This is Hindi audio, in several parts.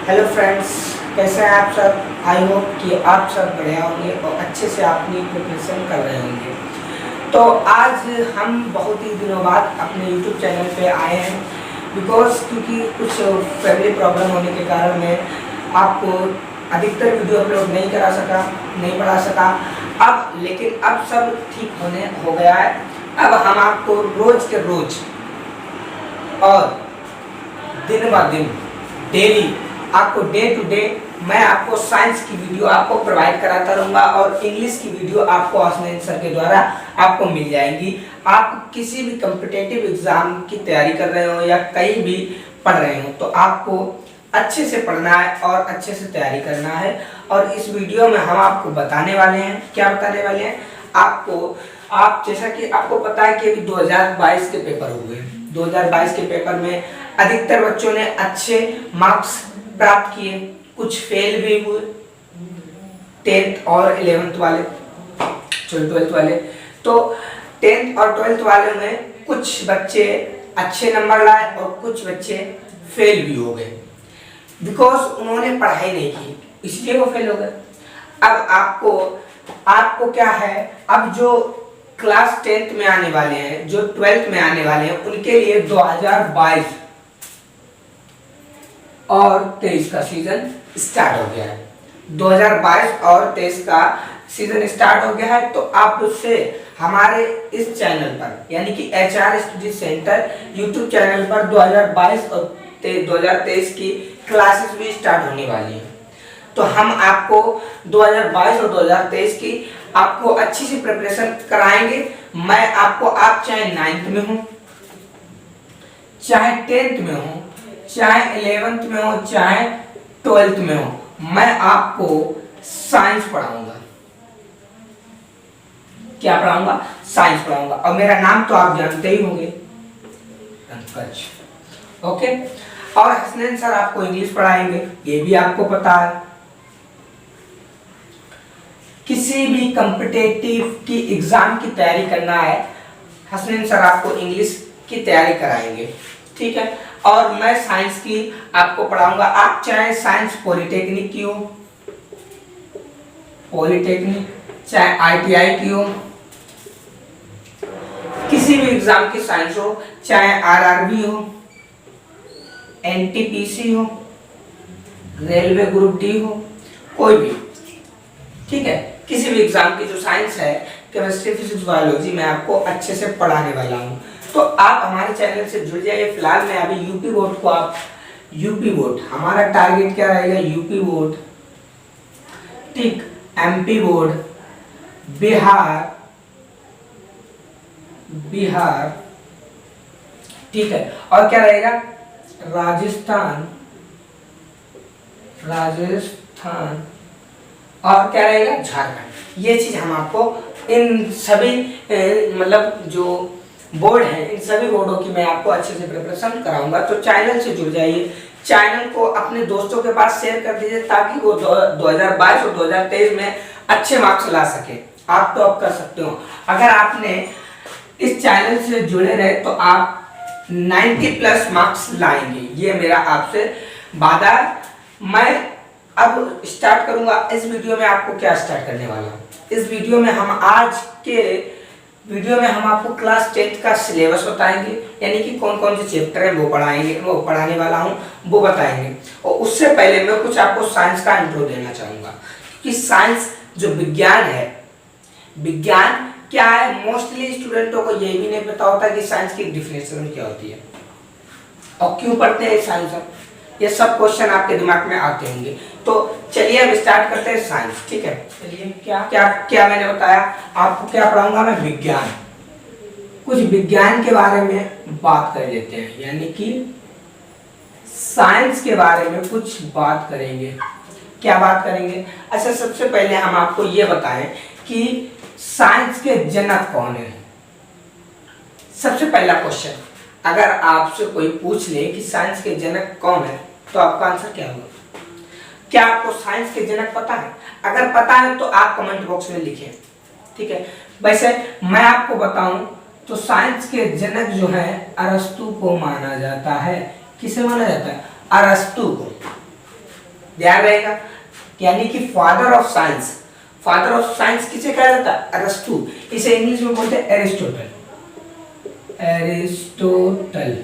हेलो फ्रेंड्स, कैसे हैं आप सब। आई होप कि आप सब बढ़िया होंगे और अच्छे से अपनी प्रिपरेशन कर रहे होंगे। तो आज हम बहुत ही दिनों बाद अपने यूट्यूब चैनल पे आए हैं क्योंकि कुछ फैमिली प्रॉब्लम होने के कारण मैं आपको अधिकतर वीडियो अपलोड नहीं करा सका, नहीं पढ़ा सका। लेकिन अब सब ठीक होने हो गया है। अब हम आपको रोज के रोज और दिन ब दिन डेली आपको डे टू डे मैं आपको साइंस की वीडियो आपको प्रोवाइड कराता रहूँगा और इंग्लिश की वीडियो आपको हसनैन सर के द्वारा आपको मिल जाएंगी। आप किसी भी कॉम्पिटिटिव एग्जाम की तैयारी कर रहे हो या कहीं भी पढ़ रहे हो तो आपको अच्छे से पढ़ना है और अच्छे से तैयारी करना है। और इस वीडियो में हम आपको बताने वाले हैं, क्या बताने वाले हैं आप जैसा कि आपको पता है कि अभी 2022 के पेपर हुए। 2022 के पेपर में अधिकतर बच्चों ने अच्छे मार्क्स प्राप्त किए, कुछ फेल भी हुए, 10th और 11th वाले, 12th वाले। तो 10th और 12th वाले में कुछ बच्चे अच्छे नंबर लाए और कुछ बच्चे फेल भी हो गए बिकॉज उन्होंने पढ़ाई नहीं की, इसलिए वो फेल हो गए। अब आपको क्या है, अब जो क्लास 10th में आने वाले हैं, जो 12th में आने वाले हैं, उनके लिए 2022 और 23 का सीजन स्टार्ट हो गया है। 2022 और 23 का सीजन स्टार्ट हो गया है। तो आप उससे हमारे इस चैनल पर यानी कि HR study centre YouTube channel पर 2022 और 2023 की क्लासेस भी स्टार्ट होने वाली हैं। तो हम आपको 2022 और 2023 की आपको अच्छी सी प्रिपरेशन कराएंगे। मैं आपको, आप चाहे 9th में हो, चाहे 10th में हो, चाहे 11th में हो, चाहे 12th में हो, मैं आपको साइंस पढ़ाऊंगा। क्या पढ़ाऊंगा? साइंस पढ़ाऊंगा। और मेरा नाम तो आप जानते ही होंगे, पंकज। ओके। और हसनैन सर आपको इंग्लिश पढ़ाएंगे, ये भी आपको पता है। किसी भी कॉम्पिटिटिव की एग्जाम की तैयारी करना है, हसनैन सर आपको इंग्लिश की तैयारी कराएंगे, ठीक है। और मैं साइंस की आपको पढ़ाऊंगा। आप चाहे साइंस पॉलिटेक्निक की हो, चाहे ITI की हो, किसी भी एग्जाम की साइंस हो, चाहे RRB हो, NTPC हो, रेलवे ग्रुप D हो, कोई भी, ठीक है। किसी भी एग्जाम की जो साइंस है, केमिस्ट्री, फिजिक्स, बायोलॉजी, मैं आपको अच्छे से पढ़ाने वाला हूँ। तो आप हमारे चैनल से जुड़ जाइए। फिलहाल मैं अभी यूपी बोर्ड हमारा टारगेट क्या रहेगा? यूपी बोर्ड, ठीक, MP बोर्ड, बिहार, ठीक है। और क्या रहेगा? राजस्थान, और क्या रहेगा? झारखंड। ये चीज हम आपको इन सभी मतलब जो बोर्ड है, इन सभी बोर्डों की मैं आपको अच्छे से प्रिपरेशन कराऊंगा। तो चैनल से जुड़ जाइए, चैनल को अपने दोस्तों के पास शेयर कर दीजिए ताकि वो 2022 और 2023 में अच्छे मार्क्स ला सके। आप तो अब कर सकते हो। अगर आपने इस चैनल से जुड़े रहे तो आप 90+ मार्क्स लाएंगे, ये मेरा आपसे वादा। मैं अब स्टार्ट करूंगा। इस वीडियो में आपको क्या स्टार्ट करने वाला हूँ? इस वीडियो में हम आपको क्लास 10th का सिलेबस बताएंगे, यानी कि कौन कौन से चैप्टर है वो पढ़ाने वाला हूँ, वो बताएंगे। और उससे पहले मैं कुछ आपको साइंस का इंट्रो देना चाहूँगा कि साइंस जो विज्ञान है, विज्ञान क्या है। मोस्टली स्टूडेंटों को ये भी नहीं पता होता कि साइंस की डिफिनेशन क्या होती है और क्यों पढ़ते हैं साइंस। ये सब क्वेश्चन आपके दिमाग में आते होंगे। तो चलिए अब स्टार्ट करते हैं साइंस, ठीक है। चलिए क्या मैंने बताया आपको, क्या पढ़ाऊंगा मैं? विज्ञान। कुछ विज्ञान के बारे में बात कर लेते हैं, यानी कि साइंस के बारे में कुछ बात करेंगे। क्या बात करेंगे? अच्छा, सबसे पहले हम आपको ये बताएं कि साइंस के जनक कौन है। सबसे पहला क्वेश्चन, अगर आपसे कोई पूछ ले कि साइंस के जनक कौन है तो आपका आंसर क्या होगा? क्या आपको साइंस के जनक पता है? अगर पता है तो आप कमेंट बॉक्स में लिखें, ठीक है। वैसे मैं आपको बताऊं तो साइंस के जनक जो है अरस्तु को माना जाता है। किसे माना जाता है? अरस्तु को। ध्यान रहेगा। यानी कि father of science, father of science किसे कहा जाता है? अरस्तु। इसे इंग्लिश में बोलते हैं एरिस्टोटल, एरिस्टोटल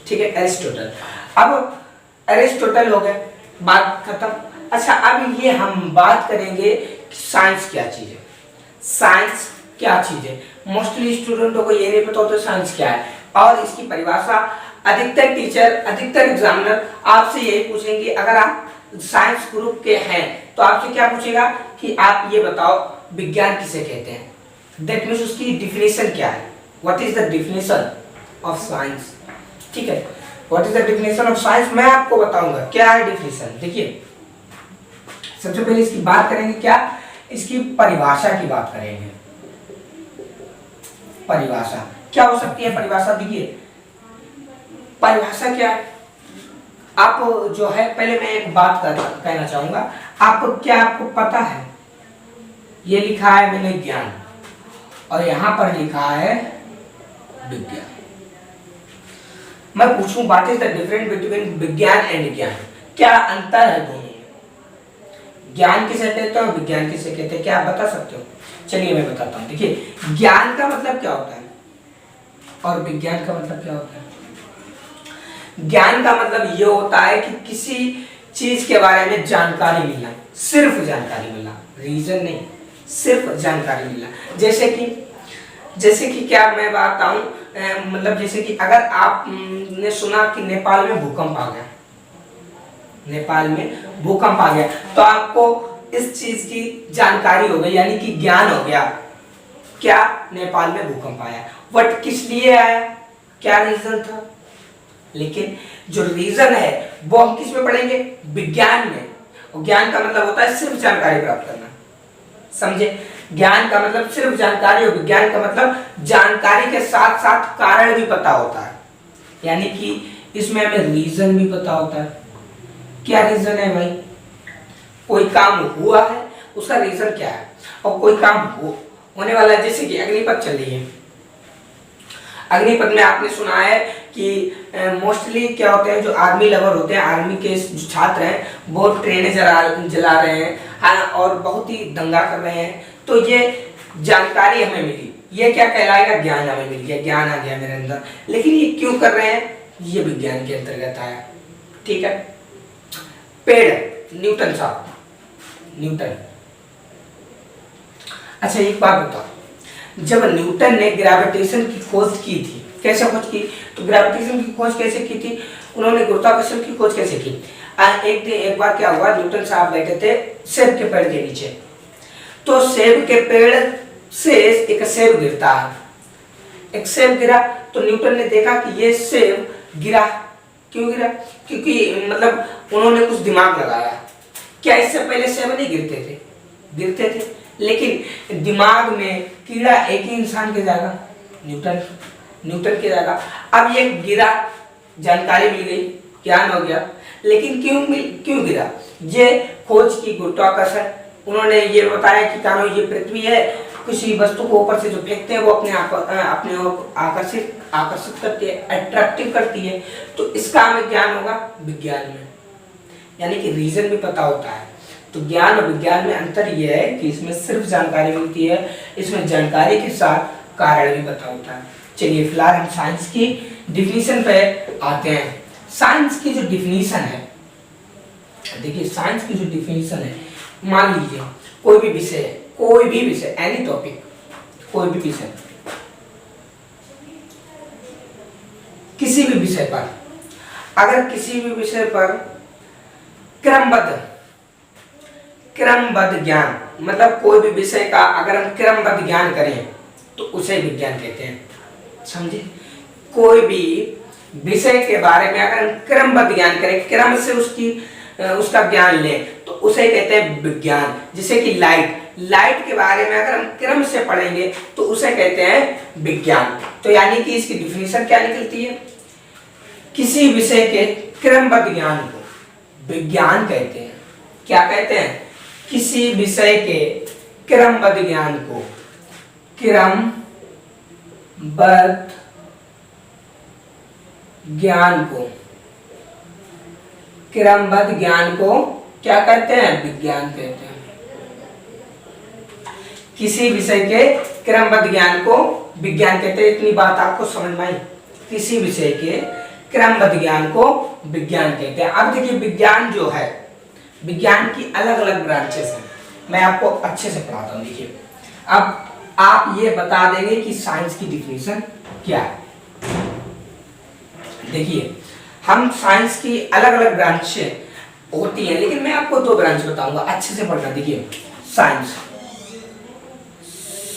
ठीक है, एरिस्टोटल। अब एरिस्टोटल हो गए, बात खत्म। अच्छा, अब ये हम बात करेंगे साइंस क्या चीज है। साइंस क्या चीज है? मोस्टली स्टूडेंटों को ये नहीं पता होता साइंस क्या है, और इसकी परिभाषा अधिकतर टीचर, अधिकतर एग्जामिनर आपसे यही पूछेंगे। अगर आप साइंस ग्रुप के हैं तो आपसे क्या पूछेगा कि आप ये बताओ विज्ञान किसे कहते हैं। दैट मीन्स उसकी डिफिनेशन क्या है, what is the definition of science. ठीक है, what is the definition of science, मैं आपको बताऊंगा क्या है डिफिनेशन। देखिए, सबसे पहले इसकी बात करेंगे, क्या इसकी परिभाषा की बात करेंगे। परिभाषा क्या हो सकती है? परिभाषा देखिए, परिभाषा क्या है, आप जो है, पहले मैं एक बात कहना चाहूंगा। आपको क्या, आपको पता है, ये लिखा है मैंने ज्ञान, और यहां पर लिखा है विज्ञान। मैं पूछूं what is the difference between विज्ञान एंड ज्ञान, क्या अंतर है दोनों में? ज्ञान किसे कहते हैं और विज्ञान किसे कहते हैं, क्या आप बता सकते हो? चलिए मैं बताता हूं। देखिए, ज्ञान का मतलब क्या होता है और विज्ञान का मतलब क्या होता है। ज्ञान का मतलब ये होता है कि किसी चीज के बारे में जानकारी मिलना, सिर्फ जानकारी मिलना, रीजन नहीं, सिर्फ जानकारी मिलना। जैसे कि क्या मैं बात बताऊं, मतलब जैसे कि अगर आप ने सुना कि नेपाल में भूकंप आ गया, नेपाल में भूकंप आ गया, तो आपको इस चीज की जानकारी हो गई, यानी कि ज्ञान हो गया। क्या? नेपाल में भूकंप आया, बट किस लिए आया, क्या रीजन था? लेकिन जो रीजन है वो हम किस में पढ़ेंगे? विज्ञान में। और ज्ञान का मतलब होता है सिर्फ जानकारी प्राप्त करना, समझे? ज्ञान का मतलब सिर्फ जानकारी, और विज्ञान का मतलब जानकारी के साथ साथ कारण भी पता होता है, यानी कि इसमें हमें रीजन भी पता होता है। क्या रीजन है भाई? कोई काम हुआ है, उसका रीजन क्या है, और कोई काम होने वाला है। जैसे कि अग्निपथ चल रही है, अग्निपथ में आपने सुना है कि मोस्टली क्या होते हैं, जो आर्मी लवर होते हैं, आर्मी के जो छात्र हैं, वो ट्रेनें जला रहे हैं, हाँ, और बहुत ही दंगा कर रहे हैं। तो ये जानकारी हमें मिली, ये क्या कहलाएगा? ज्ञान हमें मिल गया, ज्ञान आ गया मेरे अंदर। लेकिन ये क्यों कर रहे हैं? ये विज्ञान के अंतर्गत आया। ठीक है, पेड़, न्यूटन साहब, न्यूटन। अच्छा, एक बात बताओ, जब न्यूटन ने ग्रेविटेशन की खोज की थी, कैसे खोज की? तो ग्रेविटेशन की खोज कैसे की थी? उन्होंने गुरुत्वाकर्षण की खोज कैसे की? एक बार क्या हुआ, न्यूटन साहब बैठे थे सेब के पेड़ के नीचे, तो सेब के पेड़ से एक सेब गिरता है, एक सेब गिरा, तो न्यूटन ने देखा कि ये सेब गिरा। क्यों गिरा? क्योंकि मतलब उन्होंने कुछ दिमाग लगाया। क्या इससे पहले सेब नहीं गिरते थे? गिरते थे, लेकिन दिमाग में कीड़ा एक ही इंसान के जाएगा, न्यूटन के जाएगा। अब ये गिरा, जानकारी मिल गई, ज्ञान हो गया, लेकिन क्यों गिरा? ये खोज की गुरुत्वाकर्षण, उन्होंने ये बताया कि कानो ये पृथ्वी है, किसी वस्तु को ऊपर से जो फेंकते हैं वो अपने ओर आकर्षित करती है, अट्रैक्टिव करती है। तो इसका हमें ज्ञान होगा विज्ञान में, यानी कि रीजन भी पता होता है। तो ज्ञान और विज्ञान में अंतर यह है कि इसमें सिर्फ जानकारी मिलती है, इसमें जानकारी के साथ कारण भी पता होता है। चलिए फिलहाल हम साइंस की डिफिनीशन पे आते हैं। साइंस की जो डिफिनीशन है, देखिए साइंस की जो डिफिनीशन है, मान लीजिए कोई भी विषय, एनी टॉपिक, कोई भी विषय, किसी भी विषय पर, अगर किसी भी विषय पर क्रमबद्ध ज्ञान, मतलब कोई भी विषय का अगर हम क्रमबद्ध ज्ञान करें तो उसे विज्ञान कहते हैं, समझे? कोई भी विषय के बारे में अगर हम क्रमबद्ध ज्ञान करें, क्रम से उसका ज्ञान लें, तो उसे कहते हैं विज्ञान। जैसे कि लाइट के बारे में अगर हम क्रम से पढ़ेंगे तो उसे कहते हैं विज्ञान। तो यानी कि इसकी डिफिनीशन क्या निकलती है? किसी विषय के क्रमबद्ध ज्ञान को विज्ञान कहते हैं। क्या कहते हैं? किसी विषय के क्रमबद्ध ज्ञान को क्रमबद्ध ज्ञान को, क्रमबद्ध ज्ञान को क्या कहते हैं? विज्ञान कहते हैं। किसी विषय के क्रमबद्ध ज्ञान को विज्ञान कहते हैं। इतनी बात आपको समझ में आई? किसी विषय के क्रमबद्ध ज्ञान को विज्ञान कहते हैं। अब देखिए विज्ञान जो है, विज्ञान की अलग अलग ब्रांचेस हैं, मैं आपको अच्छे से पढ़ाता हूँ। देखिए अब आप ये बता देंगे कि साइंस की डिफिनीशन क्या है। देखिए हम साइंस की अलग अलग ब्रांचें होती हैं, लेकिन मैं आपको दो ब्रांच बताऊंगा, अच्छे से पढ़ना। देखिए साइंस,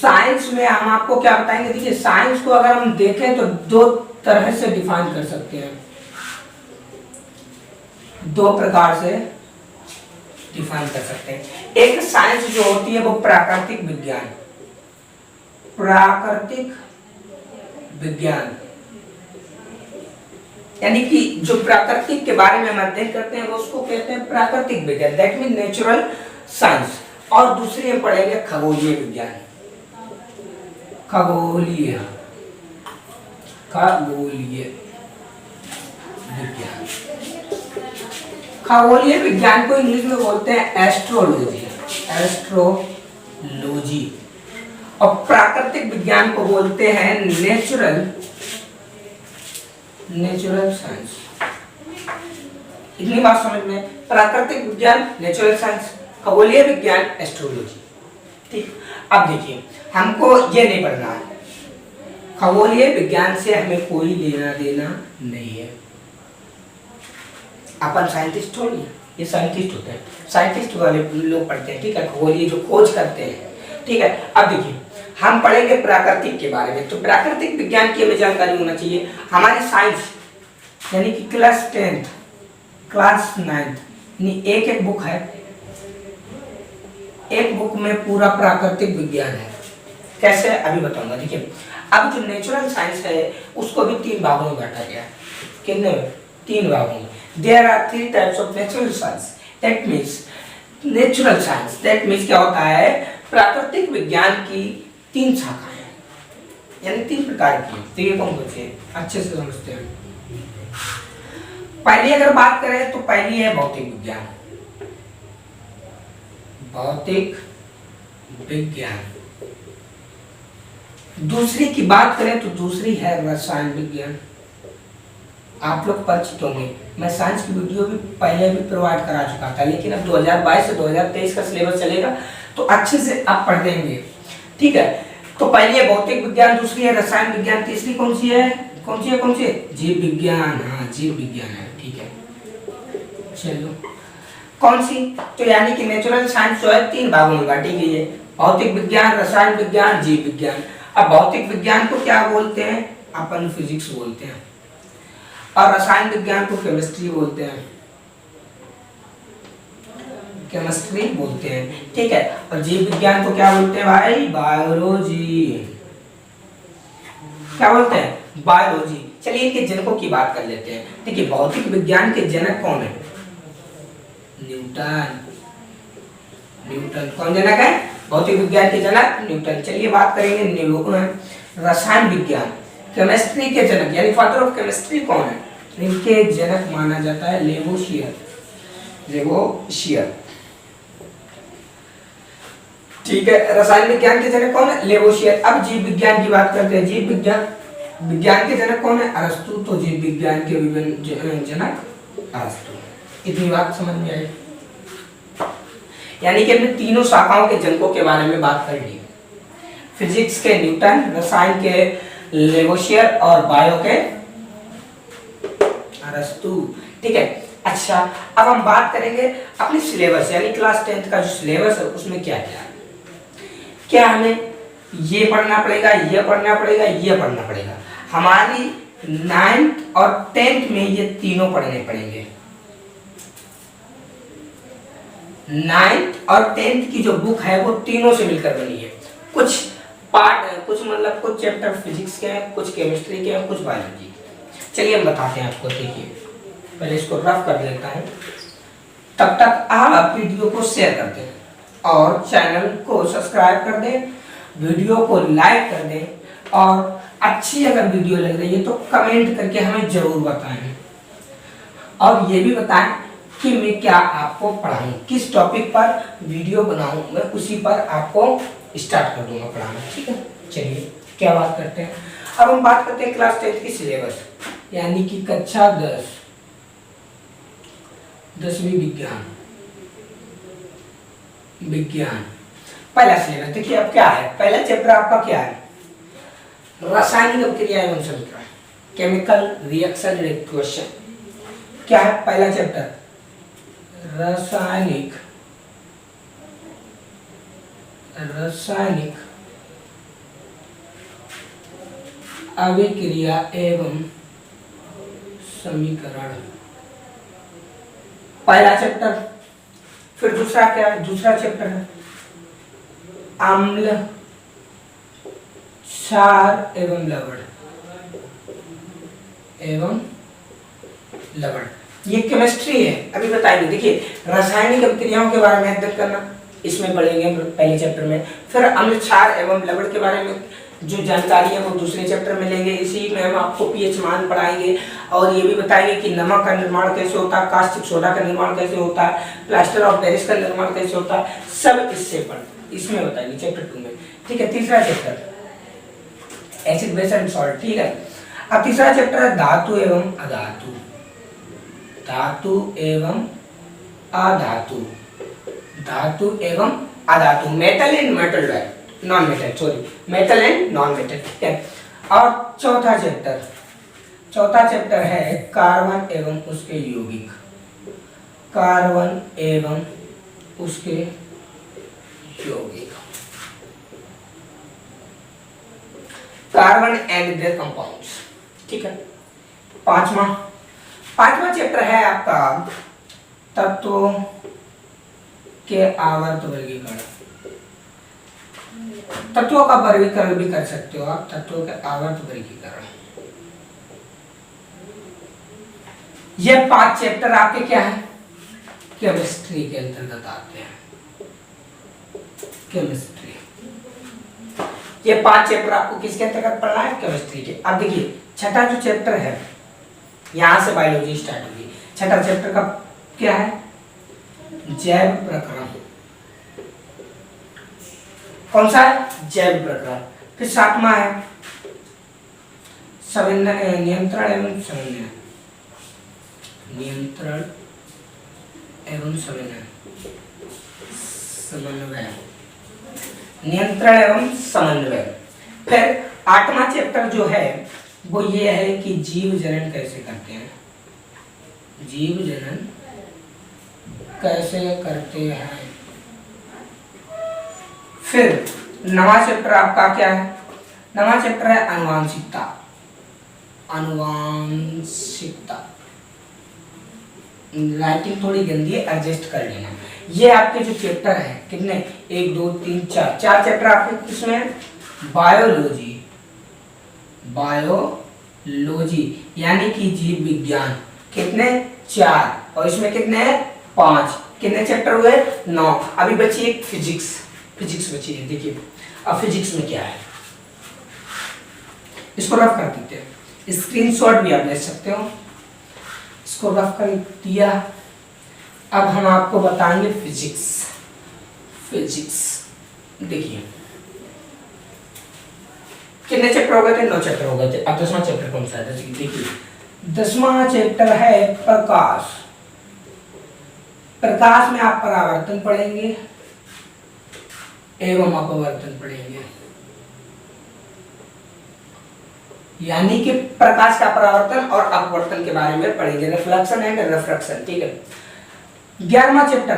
साइंस में हम आपको क्या बताएंगे? देखिए साइंस को अगर हम देखें तो दो तरह से डिफाइन कर सकते हैं, दो प्रकार से डिफाइन कर सकते हैं। एक साइंस जो होती है वो प्राकृतिक विज्ञान, प्राकृतिक विज्ञान यानी कि जो प्राकृतिक के बारे में हम अध्ययन करते हैं वो उसको कहते हैं प्राकृतिक विज्ञान, दैट मीन नेचुरल साइंस। और दूसरी में पढ़ेंगे खगोलीय विज्ञान, खगोलीय विज्ञान। खगोलीय विज्ञान को इंग्लिश में बोलते हैं एस्ट्रोलॉजी, एस्ट्रोलॉजी। और प्राकृतिक विज्ञान को बोलते हैं नेचुरल साइंस। इतनी बात समझ में? प्राकृतिक विज्ञान नेचुरल साइंस, खगोलीय विज्ञान एस्ट्रोलॉजी। ठीक, अब देखिए हमको ये नहीं पढ़ना है, खगोलीय विज्ञान से हमें कोई लेना देना नहीं है। अपन साइंटिस्ट थोड़ी है, ये साइंटिस्ट होते हैं, साइंटिस्ट वाले लोग पढ़ते हैं। ठीक है, खगोलीय जो खोज करते हैं। ठीक है, अब देखिए हम पढ़ेंगे प्राकृतिक के बारे में। तो प्राकृतिक विज्ञान की हमें जानकारी होना चाहिए। हमारी साइंस यानी कि क्लास 10th क्लास 9th यानी एक बुक है, एक बुक में पूरा प्राकृतिक विज्ञान है। कैसे अभी बताऊंगा। देखिए अब जो नेचुरल साइंस है उसको भी 3 भागों में बांटा गया है। कितने? 3 भागों में। There are 3 types of natural science, that means natural science, that means क्या होता है? प्राकृतिक विज्ञान की 3 शाखाएं यानी 3 प्रकार की। तो ये कौन कौन से अच्छे से समझते हैं। पहली अगर बात करें तो पहली है भौतिक विज्ञान, भौतिक विज्ञान। दूसरी की बात करें तो दूसरी है रसायन विज्ञान। आप लोग परिचित होंगे, मैं साइंस की वीडियो भी पहले भी प्रोवाइड करा चुका था, लेकिन अब 2022 से 2023 का सिलेबस चलेगा तो अच्छे से आप पढ़ देंगे। ठीक है, तो पहली है भौतिक विज्ञान, दूसरी है रसायन विज्ञान, तीसरी कौन सी है? कौन सी है? जीव विज्ञान। हाँ, जीव विज्ञान है। ठीक है, चलो कौन सी? तो यानी कि नेचुरल साइंस जो है 3 भागों में बांटी गई है, भौतिक विज्ञान, रसायन विज्ञान, जीव विज्ञान। अब भौतिक विज्ञान को क्या बोलते हैं? अपन फिजिक्स बोलते हैं, और रसायन विज्ञान को केमिस्ट्री बोलते हैं, केमिस्ट्री बोलते हैं। ठीक है, और जीव विज्ञान को क्या बोलते हैं भाई? बायोलॉजी। क्या बोलते हैं? बायोलॉजी। चलिए इनके जनकों की बात कर लेते हैं। देखिए भौतिक विज्ञान के जनक कौन है? न्यूटन। न्यूटन कौन जनक है? भौतिक विज्ञान के जनक न्यूटन। चलिए बात करेंगे रसायन विज्ञान, केमिस्ट्री के जनक यानी फादर ऑफ केमिस्ट्री कौन है? इनके जनक माना जाता है लेवोशियर। ठीक है, रसायन विज्ञान के जनक कौन है? लेवोशियर। अब जीव विज्ञान की बात करते हैं। जीव विज्ञान के जनक कौन है? अरस्तु। तो जीव विज्ञान के विभिन्न जनक अरस्तु। इतनी बात समझ में आई? यानी कि हमने तीनों शाखाओं के जनकों के बारे में बात कर ली। फिजिक्स के न्यूटन, रसायन के लेवोशियर और बायो के अरस्तु। ठीक है, अच्छा अब हम बात करेंगे अपने सिलेबस यानी क्लास 10th का जो सिलेबस है उसमें क्या क्या है। क्या हमें ये पढ़ना पड़ेगा, ये पढ़ना पड़ेगा, ये पढ़ना पड़ेगा। हमारी 9th और 10th में ये तीनों पढ़ने पड़ेंगे। 9th और 10th की जो बुक है वो तीनों से मिलकर बनी है। कुछ पार्ट, कुछ चैप्टर फिजिक्स के हैं, कुछ केमिस्ट्री के हैं, कुछ बायोलॉजी। चलिए हम बताते हैं आपको। देखिए पहले इसको रफ कर लेता हूँ, तब तक आप वीडियो को शेयर कर दें और चैनल को सब्सक्राइब कर दें, वीडियो को लाइक कर दें और अच्छी अगर वीडियो लग रही है तो कमेंट करके हमें जरूर बताएं, और ये भी बताएं कि मैं क्या आपको पढ़ाऊं, किस टॉपिक पर वीडियो बनाऊं, मैं उसी पर आपको स्टार्ट कर दूंगा पढ़ाना। ठीक है, चलिए क्या बात करते हैं। अब हम बात करते हैं क्लास 10 की सिलेबस, यानी कि कक्षा 10वीं विज्ञान। पहला सिलेबस देखिए अब क्या है। पहला चैप्टर आपका क्या है, रासायनिक अभिक्रिया एवं समीकरण, केमिकल रिएक्शन इक्वेशन। क्या है पहला चैप्टर, रासायनिक अभिक्रिया एवं समीकरण, पहला चैप्टर। फिर दूसरा क्या है, दूसरा चैप्टर है अम्ल, क्षार एवं लवण। ये केमिस्ट्री है, अभी बताएंगे। देखिए रासायनिक अभिक्रियाओं के बारे में अध्ययन करना, इसमें पढ़ेंगे पहले चैप्टर में। फिर अम्ल, क्षार एवं लवण के बारे में जो जानकारी है वो दूसरे चैप्टर में लेंगे। इसी में हम आपको पीएच मान पढ़ाएंगे, और ये भी बताएंगे कि नमक का निर्माण कैसे होता है, कास्टिक सोडा का निर्माण कैसे होता है, प्लास्टर ऑफ पेरिस का निर्माण कैसे होता है, सब इसमें बताएंगे चैप्टर 2 में। ठीक है, तीसरा chapter acid base and salt. ठीक है, अब तीसरा चैप्टर है धातु एवं अधातु। Metal and metal non metal, sorry metal and non metal. ठीक है, और चौथा चैप्टर है कार्बन एवं उसके यौगिक। Carbon and there compounds. ठीक है, पांचवा चैप्टर है आपका तत्वों के आवर्त वर्गीकरण। तत्वों का वर्गीकरण भी कर सकते हो आप, तत्वों के आवर्त वर्गीकरण। ये 5 चैप्टर आपके क्या है, केमिस्ट्री के अंतर्गत आते हैं। केमिस्ट्री, ये 5 चैप्टर आपको किसके अंतर्गत पढ़ना है, केमिस्ट्री के। अब देखिए छठा जो चैप्टर है, यहां से बायोलॉजी स्टार्ट होगी। छठा चैप्टर का क्या है, जैव प्रक्रम। कौन सा है, जैव प्रक्रम। फिर 7वां है नियंत्रण एवं समन्वय। फिर 8वां चैप्टर जो है वो ये है कि जीव जनन कैसे करते हैं, फिर 9वां चैप्टर आपका क्या है, 9वां चैप्टर है आनुवांशिकता। राइटिंग थोड़ी गंदी है, एडजस्ट कर लेना। ये आपके जो चैप्टर है कितने, 1 2 3 4 चैप्टर आपके किसमें है, बायोलॉजी यानी कि जीव विज्ञान। कितने, 4, और इसमें कितने हैं, 5। कितने चैप्टर हुए, 9। अभी बची एक फिजिक्स बची है। देखिए अब फिजिक्स में क्या है, इसको रफ कर देते हैं, स्क्रीनशॉट भी आप ले सकते हो। इसको रफ कर दिया। अब हम आपको बताएंगे फिजिक्स। देखिए कितने चैप्टर हो गए थे, 9 चैप्टर हो गए थे। अब 10वां चैप्टर कौन सा है, देखिए 10वां चैप्टर है प्रकाश। प्रकाश में आप परावर्तन पढ़ेंगे एवं अपवर्तन पढ़ेंगे, यानी कि प्रकाश का परावर्तन और अपवर्तन के बारे में पढ़ेंगे, रिफ्लेक्शन एंड रिफ्रैक्शन। ठीक है, 11वां चैप्टर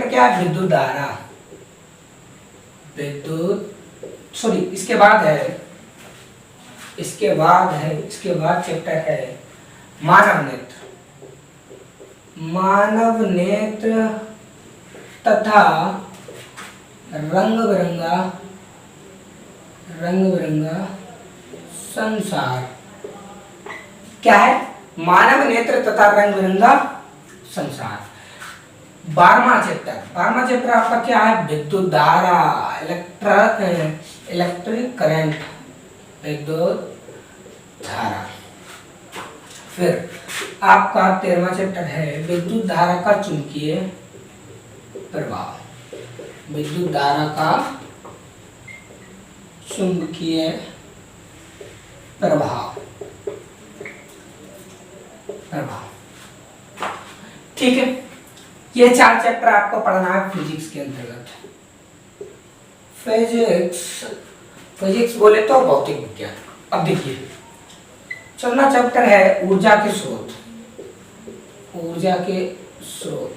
क्या है, विद्युत धारा। इसके बाद चैप्टर है मानव नेत्र तथा रंग बिरंगा संसार। क्या है, मानव नेत्र तथा रंग बिरंगा संसार। 12वां चैप्टर आपका क्या है, विद्युत धारा, इलेक्ट्रिक करंट। विद्युत धारा। फिर आपका 13वां चैप्टर है विद्युत धारा का चुंबकीय प्रवाह। विद्युत धारा का चुंबकीय प्रभाव। ठीक है, ये 4 चैप्टर आपको पढ़ना है फिजिक्स के अंतर्गत। फिजिक्स बोले तो भौतिक विज्ञान। अब देखिए, चौथा चैप्टर है ऊर्जा के स्रोत। ऊर्जा के स्रोत,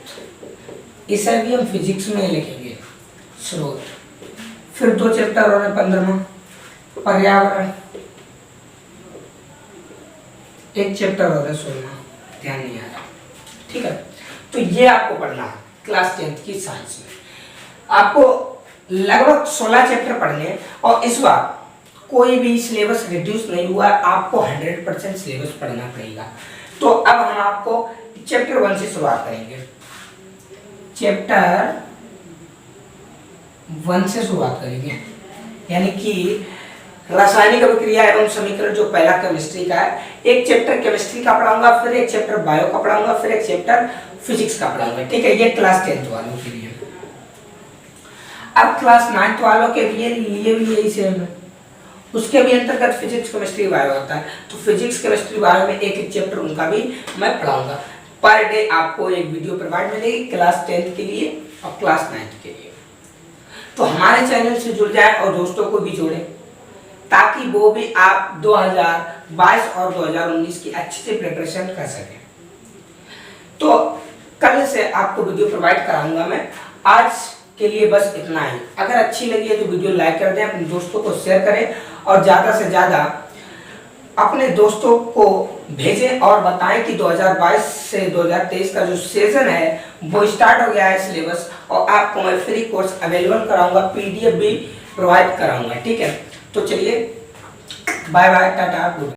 इसे भी हम फिजिक्स में लिखेंगे, स्रोत। फिर 2 चैप्टर और 15वां पर्यावरण, 1 चैप्टर और 16वां, ध्यान नहीं आ रहा। ठीक है, तो ये आपको पढ़ना है क्लास 10th की साइंस में। आपको लगभग 16 चैप्टर पढ़ने, और इस बार कोई भी सिलेबस रिड्यूस नहीं हुआ, आपको 100% सिलेबस पढ़ना पड़ेगा। तो अब हम आपको चैप्टर 1 से शुरुआत करेंगे। चैप्टर 1 से शुरुआत करेंगे, यानी कि रासायनिक अभिक्रिया एवं समीकरण, जो पहला केमिस्ट्री का है। एक चैप्टर केमिस्ट्री का पढ़ाऊंगा, फिर एक चैप्टर बायो का पढ़ाऊंगा, फिर एक चैप्टर फिजिक्स का पढ़ाऊंगा। ठीक है, ये क्लास 10th वालों के लिए। अब क्लास 9th वालों के लिए भी यही सेम है, उसके भी अंतर्गत फिजिक्स केमिस्ट्री बायो होता है। तो फिजिक्स केमिस्ट्री बायो में एक चैप्टर उनका भी मैं पढ़ाऊंगा। पर डे आपको एक वीडियो प्रोवाइड मिलेगी क्लास 10th के लिए और क्लास 9th के लिए। तो हमारे चैनल से जुड़ जाए और दोस्तों को भी जोड़ें, ताकि वो भी आप 2022 और 2019 की अच्छे से प्रिपरेशन कर सकें। तो कल से आपको वीडियो प्रोवाइड कराऊंगा मैं। आज के लिए बस इतना ही। अगर अच्छी लगी है तो वीडियो लाइक कर दें, अपने दोस्तों को शेयर करें, और ज़्यादा से ज़्यादा अपने दोस्तों को भेजें और बताएं कि 2022 से 2023 का जो सेशन है वो स्टार्ट हो गया है सिलेबस, और आपको मैं फ्री कोर्स अवेलेबल कराऊंगा, PDF भी प्रोवाइड कराऊंगा। ठीक है, तो चलिए, बाय बाय, टाटा, गुड।